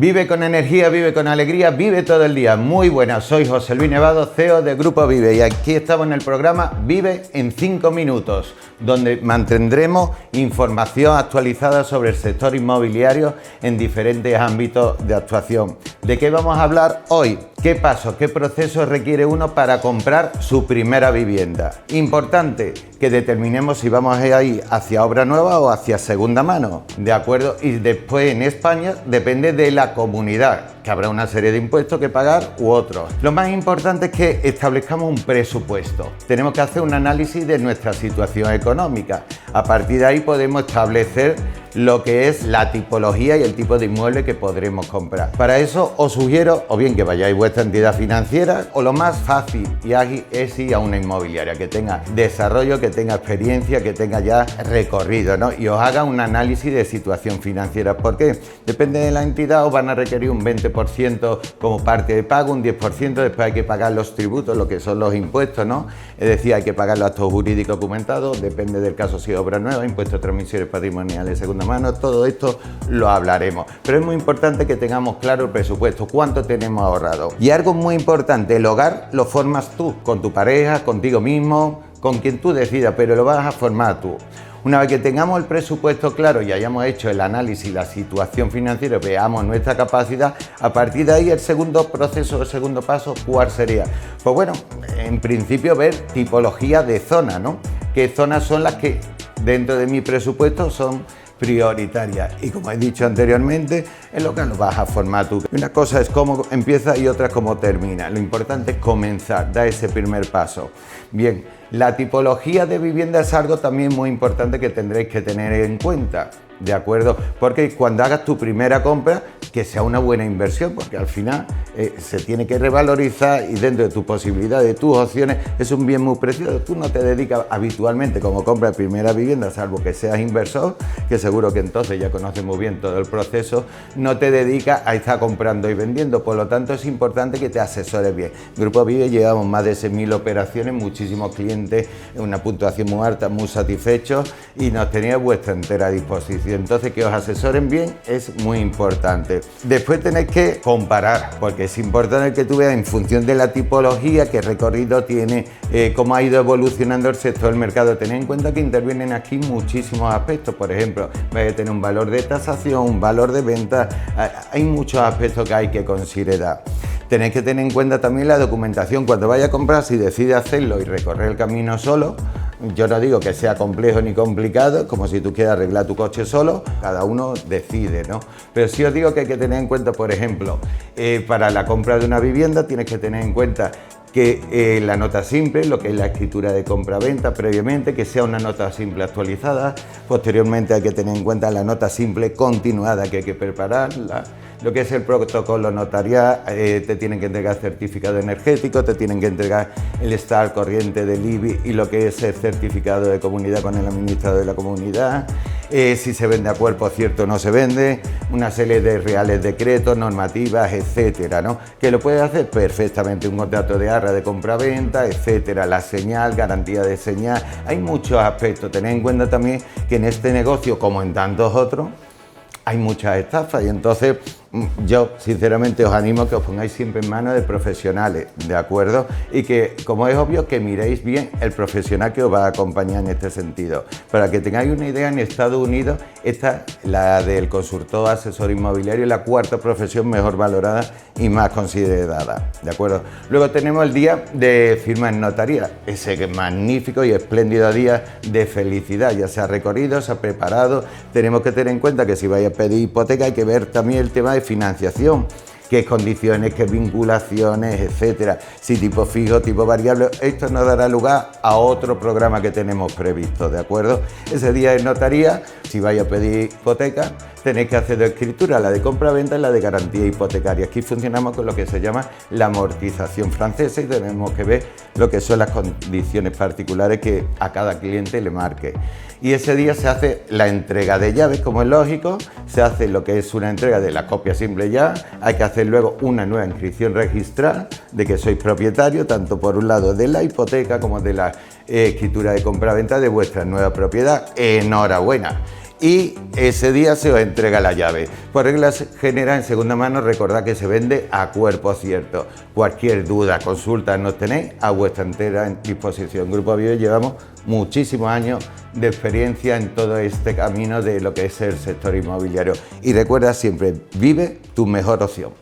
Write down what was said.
Vive con energía, vive con alegría, vive todo el día. Muy buenas, soy José Luis Nevado, CEO de Grupo Vive, y aquí estamos en el programa Vive en 5 minutos, donde mantendremos información actualizada sobre el sector inmobiliario en diferentes ámbitos de actuación. ¿De qué vamos a hablar hoy? ¿Qué pasos, qué procesos requiere uno para comprar su primera vivienda? Importante que determinemos si vamos a ir hacia obra nueva o hacia segunda mano, ¿de acuerdo? Y después en España depende de la comunidad, que habrá una serie de impuestos que pagar u otros. Lo más importante es que establezcamos un presupuesto. Tenemos que hacer un análisis de nuestra situación económica. A partir de ahí podemos establecer lo que es la tipología y el tipo de inmueble que podremos comprar. Para eso os sugiero o bien que vayáis a vuestra entidad financiera, o lo más fácil y ágil es ir a una inmobiliaria que tenga desarrollo, que tenga experiencia, que tenga ya recorrido, ¿no? Y os haga un análisis de situación financiera. ¿Por qué? Depende de la entidad, os van a requerir un 20% como parte de pago, un 10% después hay que pagar los tributos, lo que son los impuestos, ¿no? Es decir, hay que pagar los actos jurídicos documentados, depende del caso si es obra nueva, impuestos de transmisiones patrimoniales, segunda mano, todo esto lo hablaremos. Pero es muy importante que tengamos claro el presupuesto, cuánto tenemos ahorrado. Y algo muy importante, el hogar lo formas tú, con tu pareja, contigo mismo, con quien tú decidas, pero lo vas a formar tú. Una vez que tengamos el presupuesto claro y hayamos hecho el análisis, la situación financiera, veamos nuestra capacidad, a partir de ahí el segundo proceso, el segundo paso, ¿cuál sería? Pues bueno, en principio ver tipología de zona, ¿no? ¿Qué zonas son las que dentro de mi presupuesto son prioritarias? Y como he dicho anteriormente, el local lo vas a formar tú. Una cosa es cómo empieza y otra es cómo termina. Lo importante es comenzar, dar ese primer paso. Bien, la tipología de vivienda es algo también muy importante que tendréis que tener en cuenta, ¿de acuerdo? Porque cuando hagas tu primera compra, que sea una buena inversión, porque al final se tiene que revalorizar y dentro de tu posibilidad, de tus opciones, es un bien muy precioso. Tú no te dedicas habitualmente como compra de primera vivienda, salvo que seas inversor, que seguro que entonces ya conoces muy bien todo el proceso, no te dedicas a estar comprando y vendiendo, por lo tanto es importante que te asesores bien. Grupo Vive llevamos más de 6.000 operaciones, muchísimos clientes, una puntuación muy alta, muy satisfechos y nos tenéis a vuestra entera disposición. Entonces que os asesoren bien es muy importante. Después tenéis que comparar, porque es importante que tú veas en función de la tipología, qué recorrido tiene, cómo ha ido evolucionando el sector del mercado. Tened en cuenta que intervienen aquí muchísimos aspectos. Por ejemplo, vais a tener un valor de tasación, un valor de venta, hay muchos aspectos que hay que considerar. Tenéis que tener en cuenta también la documentación. Cuando vaya a comprar, si decide hacerlo y recorrer el camino solo, yo no digo que sea complejo ni complicado, como si tú quieras arreglar tu coche solo, cada uno decide, ¿no? Pero sí os digo que hay que tener en cuenta, por ejemplo, para la compra de una vivienda tienes que tener en cuenta que la nota simple, lo que es la escritura de compra-venta previamente, que sea una nota simple actualizada. Posteriormente hay que tener en cuenta la nota simple continuada, que hay que prepararla. Lo que es el protocolo notarial, te tienen que entregar certificado energético, te tienen que entregar el estado al corriente del IBI y lo que es el certificado de comunidad con el administrador de la comunidad, si se vende a cuerpo cierto o no se vende, una serie de reales decretos, normativas, etcétera, ¿no? Que lo puedes hacer perfectamente, un contrato de arra de compra-venta, etcétera, la señal, garantía de señal, hay muchos aspectos. Tened en cuenta también que en este negocio, como en tantos otros, hay muchas estafas y entonces yo sinceramente os animo a que os pongáis siempre en manos de profesionales, ¿de acuerdo? Y que, como es obvio, que miréis bien el profesional que os va a acompañar en este sentido. Para que tengáis una idea, en Estados Unidos, esta, la del consultor asesor inmobiliario, es la cuarta profesión mejor valorada y más considerada, ¿de acuerdo? Luego tenemos el día de firma en notaría, ese magnífico y espléndido día de felicidad. Ya se ha recorrido, se ha preparado. Tenemos que tener en cuenta que si vais a pedir hipoteca hay que ver también el tema de financiación, qué condiciones, qué vinculaciones, etcétera, si tipo fijo, tipo variable. Esto nos dará lugar a otro programa que tenemos previsto, ¿de acuerdo? Ese día de notaría, si vais a pedir hipoteca, tenéis que hacer dos escrituras, la de compra-venta y la de garantía hipotecaria. Aquí funcionamos con lo que se llama la amortización francesa y tenemos que ver lo que son las condiciones particulares que a cada cliente le marque. Y ese día se hace la entrega de llaves, como es lógico, se hace lo que es una entrega de la copia simple ya, hay que hacer luego una nueva inscripción registral de que sois propietario, tanto por un lado de la hipoteca como de la escritura de compra-venta de vuestra nueva propiedad. Enhorabuena. y ese día se os entrega la llave. Por regla general, en segunda mano, recordad que se vende a cuerpo cierto. Cualquier duda, consulta nos tenéis a vuestra entera disposición. Grupo Vive llevamos muchísimos años de experiencia en todo este camino de lo que es el sector inmobiliario. Y recuerda siempre, vive tu mejor opción.